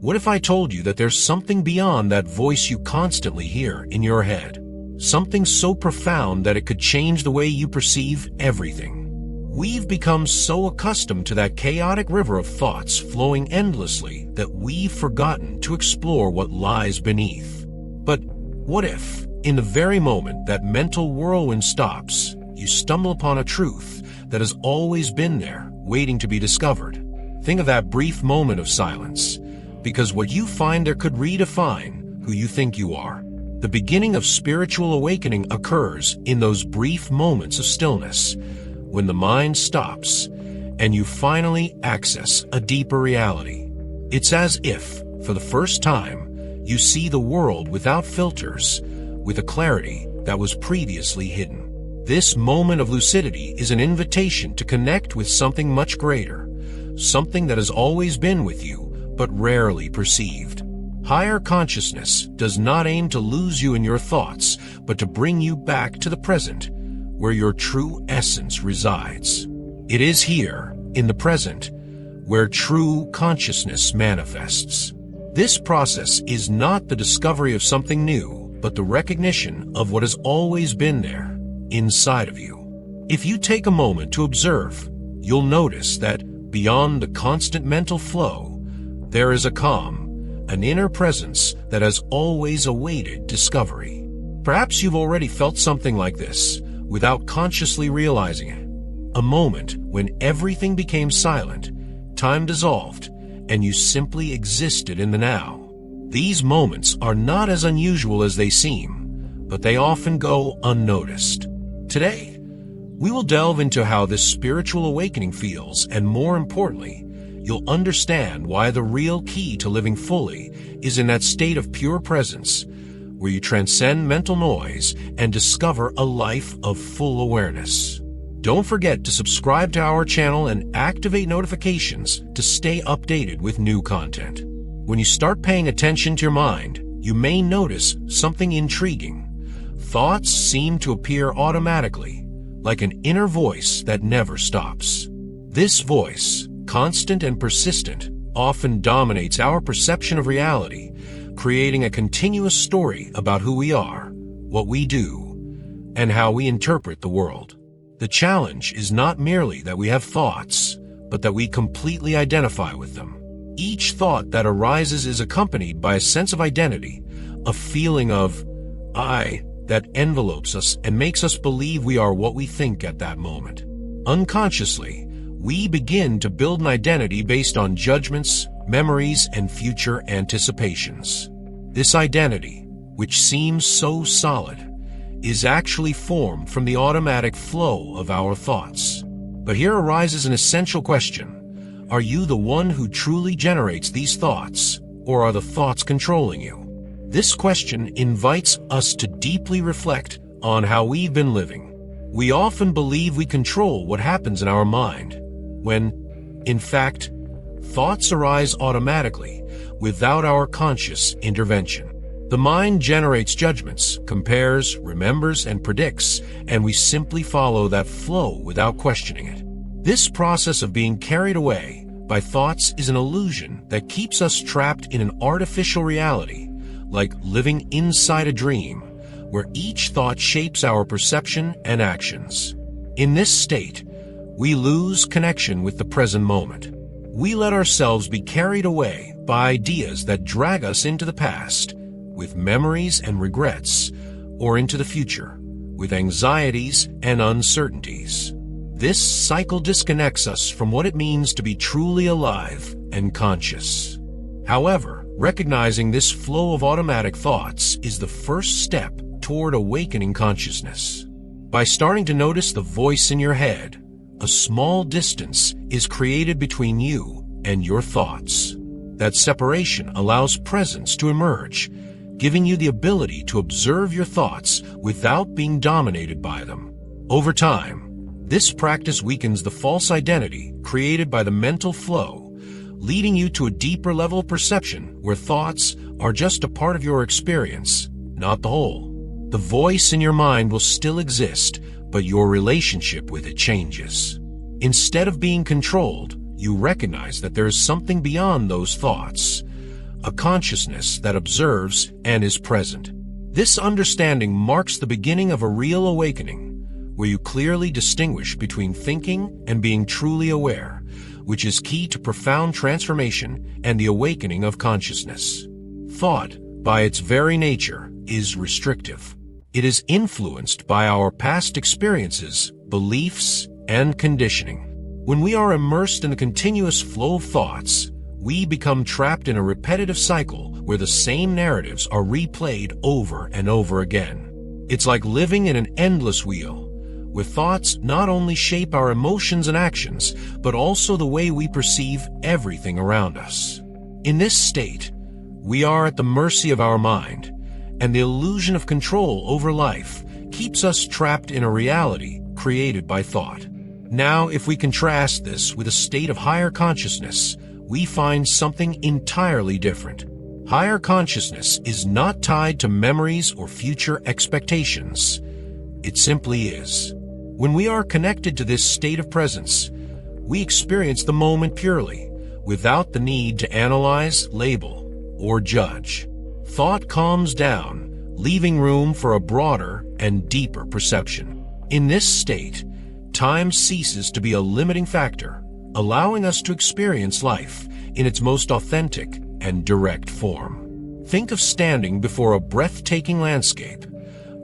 What if I told you that there's something beyond that voice you constantly hear in your head? Something so profound that it could change the way you perceive everything. We've become so accustomed to that chaotic river of thoughts flowing endlessly that we've forgotten to explore what lies beneath. But what if, in the very moment that mental whirlwind stops, you stumble upon a truth that has always been there, waiting to be discovered? Think of that brief moment of silence, because what you find there could redefine who you think you are. The beginning of spiritual awakening occurs in those brief moments of stillness, when the mind stops and you finally access a deeper reality. It's as if, for the first time, you see the world without filters, with a clarity that was previously hidden. This moment of lucidity is an invitation to connect with something much greater, something that has always been with you, but rarely perceived. Higher consciousness does not aim to lose you in your thoughts, but to bring you back to the present, where your true essence resides. It is here, in the present, where true consciousness manifests. This process is not the discovery of something new, but the recognition of what has always been there, inside of you. If you take a moment to observe, you'll notice that beyond the constant mental flow, there is a calm, an inner presence that has always awaited discovery. Perhaps you've already felt something like this, without consciously realizing it. A moment when everything became silent, time dissolved, and you simply existed in the now. These moments are not as unusual as they seem, but they often go unnoticed. Today, we will delve into how this spiritual awakening feels, and more importantly, you'll understand why the real key to living fully is in that state of pure presence, where you transcend mental noise and discover a life of full awareness. Don't forget to subscribe to our channel and activate notifications to stay updated with new content. When you start paying attention to your mind, you may notice something intriguing. Thoughts seem to appear automatically, like an inner voice that never stops. This voice, constant and persistent, often dominates our perception of reality, creating a continuous story about who we are, what we do, and how we interpret the world. The challenge is not merely that we have thoughts, but that we completely identify with them. Each thought that arises is accompanied by a sense of identity, a feeling of I that envelopes us and makes us believe we are what we think at that moment. Unconsciously, we begin to build an identity based on judgments, memories, and future anticipations. This identity, which seems so solid, is actually formed from the automatic flow of our thoughts. But here arises an essential question. Are you the one who truly generates these thoughts, or are the thoughts controlling you? This question invites us to deeply reflect on how we've been living. We often believe we control what happens in our mind, when, in fact, thoughts arise automatically without our conscious intervention. The mind generates judgments, compares, remembers, and predicts, and we simply follow that flow without questioning it. This process of being carried away by thoughts is an illusion that keeps us trapped in an artificial reality, like living inside a dream, where each thought shapes our perception and actions. In this state, we lose connection with the present moment. We let ourselves be carried away by ideas that drag us into the past, with memories and regrets, or into the future, with anxieties and uncertainties. This cycle disconnects us from what it means to be truly alive and conscious. However, recognizing this flow of automatic thoughts is the first step toward awakening consciousness. By starting to notice the voice in your head, a small distance is created between you and your thoughts. That separation allows presence to emerge, giving you the ability to observe your thoughts without being dominated by them. Over time, this practice weakens the false identity created by the mental flow, leading you to a deeper level of perception where thoughts are just a part of your experience, not the whole. The voice in your mind will still exist, but your relationship with it changes. Instead of being controlled, you recognize that there is something beyond those thoughts, a consciousness that observes and is present. This understanding marks the beginning of a real awakening, where you clearly distinguish between thinking and being truly aware, which is key to profound transformation and the awakening of consciousness. Thought, by its very nature, is restrictive. It is influenced by our past experiences, beliefs, and conditioning. When we are immersed in a continuous flow of thoughts, we become trapped in a repetitive cycle where the same narratives are replayed over and over again. It's like living in an endless wheel, where thoughts not only shape our emotions and actions, but also the way we perceive everything around us. In this state, we are at the mercy of our mind, and the illusion of control over life keeps us trapped in a reality created by thought. Now, if we contrast this with a state of higher consciousness, we find something entirely different. Higher consciousness is not tied to memories or future expectations. It simply is. When we are connected to this state of presence, we experience the moment purely, without the need to analyze, label, or judge. Thought calms down, leaving room for a broader and deeper perception. In this state, time ceases to be a limiting factor, allowing us to experience life in its most authentic and direct form. Think of standing before a breathtaking landscape,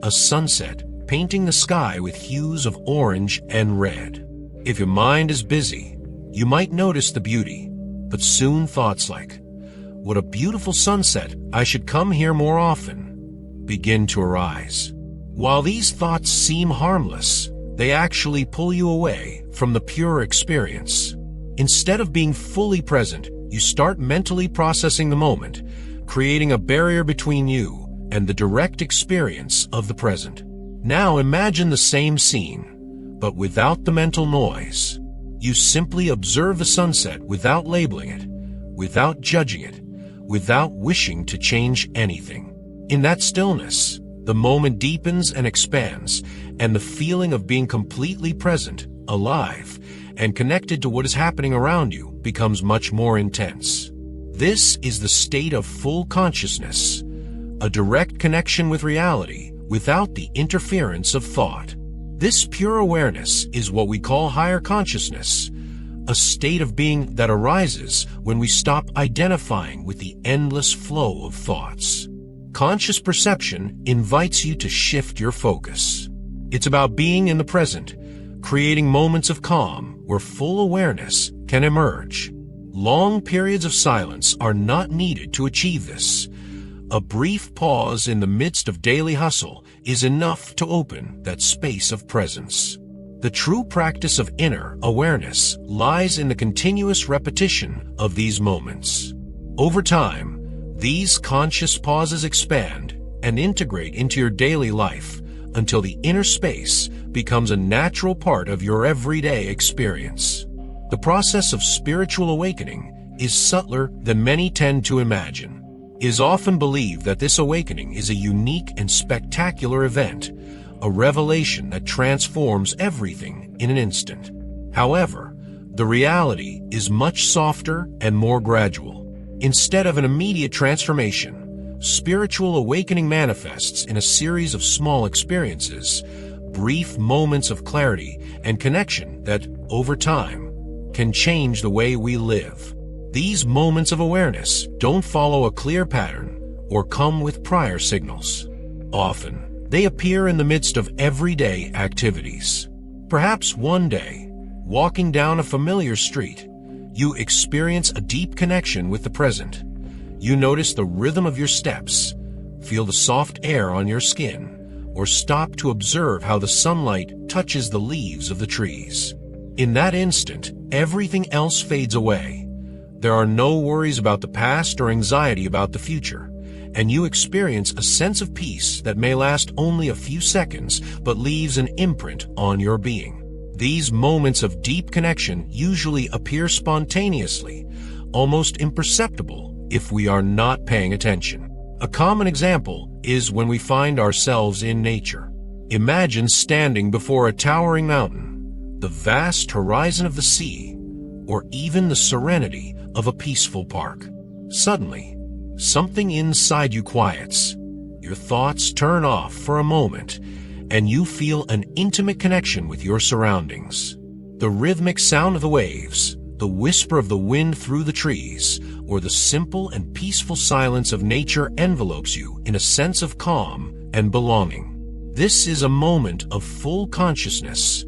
a sunset painting the sky with hues of orange and red. If your mind is busy, you might notice the beauty, but soon thoughts like, "What a beautiful sunset, I should come here more often," begin to arise. While these thoughts seem harmless, they actually pull you away from the pure experience. Instead of being fully present, you start mentally processing the moment, creating a barrier between you and the direct experience of the present. Now imagine the same scene, but without the mental noise. You simply observe the sunset without labeling it, without judging it, without wishing to change anything. In that stillness, the moment deepens and expands, and the feeling of being completely present, alive, and connected to what is happening around you becomes much more intense. This is the state of full consciousness, a direct connection with reality without the interference of thought. This pure awareness is what we call higher consciousness, a state of being that arises when we stop identifying with the endless flow of thoughts. Conscious perception invites you to shift your focus. It's about being in the present, creating moments of calm where full awareness can emerge. Long periods of silence are not needed to achieve this. A brief pause in the midst of daily hustle is enough to open that space of presence. The true practice of inner awareness lies in the continuous repetition of these moments. Over time, these conscious pauses expand and integrate into your daily life until the inner space becomes a natural part of your everyday experience. The process of spiritual awakening is subtler than many tend to imagine. It is often believed that this awakening is a unique and spectacular event, a revelation that transforms everything in an instant. However, the reality is much softer and more gradual. Instead of an immediate transformation, spiritual awakening manifests in a series of small experiences, brief moments of clarity and connection that, over time, can change the way we live. These moments of awareness don't follow a clear pattern or come with prior signals. Often, they appear in the midst of everyday activities. Perhaps one day, walking down a familiar street, you experience a deep connection with the present. You notice the rhythm of your steps, feel the soft air on your skin, or stop to observe how the sunlight touches the leaves of the trees. In that instant, everything else fades away. There are no worries about the past or anxiety about the future, and you experience a sense of peace that may last only a few seconds but leaves an imprint on your being. These moments of deep connection usually appear spontaneously, almost imperceptible if we are not paying attention. A common example is when we find ourselves in nature. Imagine standing before a towering mountain, the vast horizon of the sea, or even the serenity of a peaceful park. Suddenly, something inside you quiets. Your thoughts turn off for a moment, and you feel an intimate connection with your surroundings. The rhythmic sound of the waves, the whisper of the wind through the trees, or the simple and peaceful silence of nature envelopes you in a sense of calm and belonging. This is a moment of full consciousness,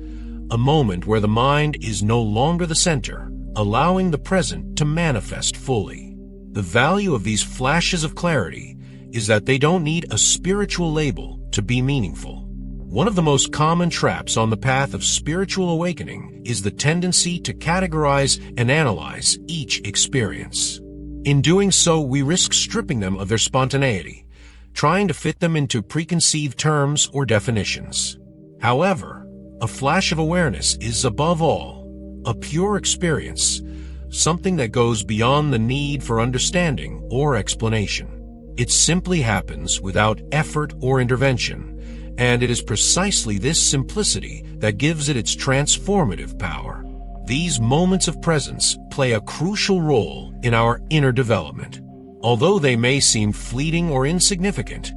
a moment where the mind is no longer the center, allowing the present to manifest fully. The value of these flashes of clarity is that they don't need a spiritual label to be meaningful. One of the most common traps on the path of spiritual awakening is the tendency to categorize and analyze each experience. In doing so, we risk stripping them of their spontaneity, trying to fit them into preconceived terms or definitions. However, a flash of awareness is above all a pure experience, something that goes beyond the need for understanding or explanation. It simply happens without effort or intervention, and it is precisely this simplicity that gives it its transformative power. These moments of presence play a crucial role in our inner development. Although they may seem fleeting or insignificant,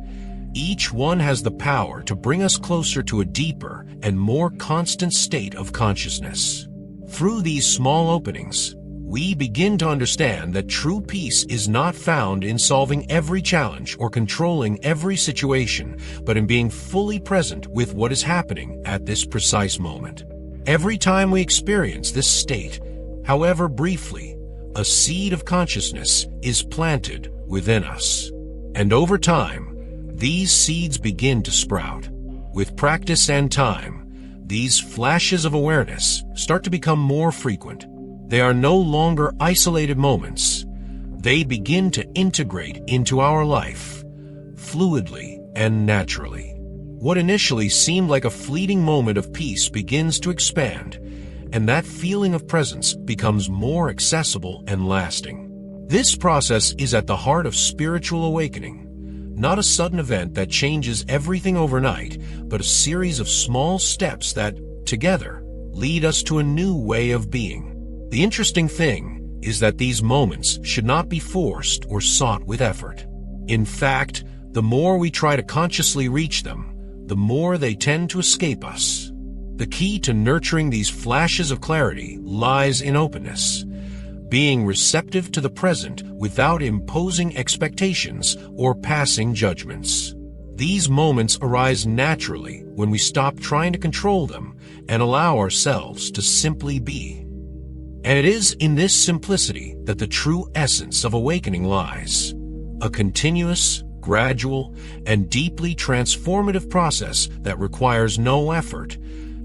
each one has the power to bring us closer to a deeper and more constant state of consciousness. Through these small openings, we begin to understand that true peace is not found in solving every challenge or controlling every situation, but in being fully present with what is happening at this precise moment. Every time we experience this state, however briefly, a seed of consciousness is planted within us. And over time, these seeds begin to sprout. With practice and time, these flashes of awareness start to become more frequent. They are no longer isolated moments. They begin to integrate into our life, fluidly and naturally. What initially seemed like a fleeting moment of peace begins to expand, and that feeling of presence becomes more accessible and lasting. This process is at the heart of spiritual awakening, not a sudden event that changes everything overnight, but a series of small steps that, together, lead us to a new way of being. The interesting thing is that these moments should not be forced or sought with effort. In fact, the more we try to consciously reach them, the more they tend to escape us. The key to nurturing these flashes of clarity lies in openness, being receptive to the present without imposing expectations or passing judgments. These moments arise naturally when we stop trying to control them and allow ourselves to simply be. And it is in this simplicity that the true essence of awakening lies, a continuous, gradual, and deeply transformative process that requires no effort,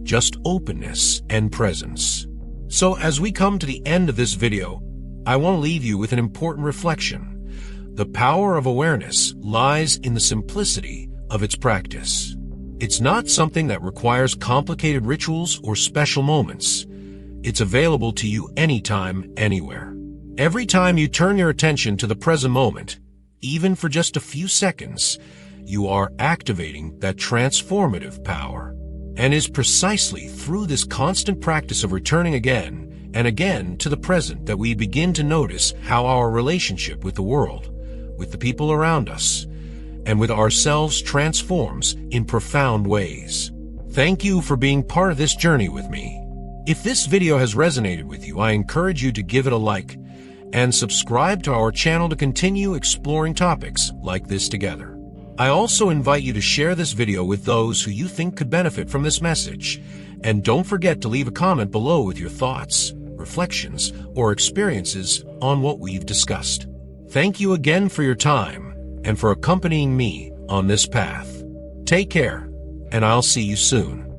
just openness and presence. So as we come to the end of this video, I want to leave you with an important reflection. The power of awareness lies in the simplicity of its practice. It's not something that requires complicated rituals or special moments. It's available to you anytime, anywhere. Every time you turn your attention to the present moment, even for just a few seconds, you are activating that transformative power. And is precisely through this constant practice of returning again and again to the present that we begin to notice how our relationship with the world, with the people around us, and with ourselves transforms in profound ways. Thank you for being part of this journey with me. If this video has resonated with you, I encourage you to give it a like and subscribe to our channel to continue exploring topics like this together. I also invite you to share this video with those who you think could benefit from this message. And don't forget to leave a comment below with your thoughts, reflections, or experiences on what we've discussed. Thank you again for your time and for accompanying me on this path. Take care, and I'll see you soon.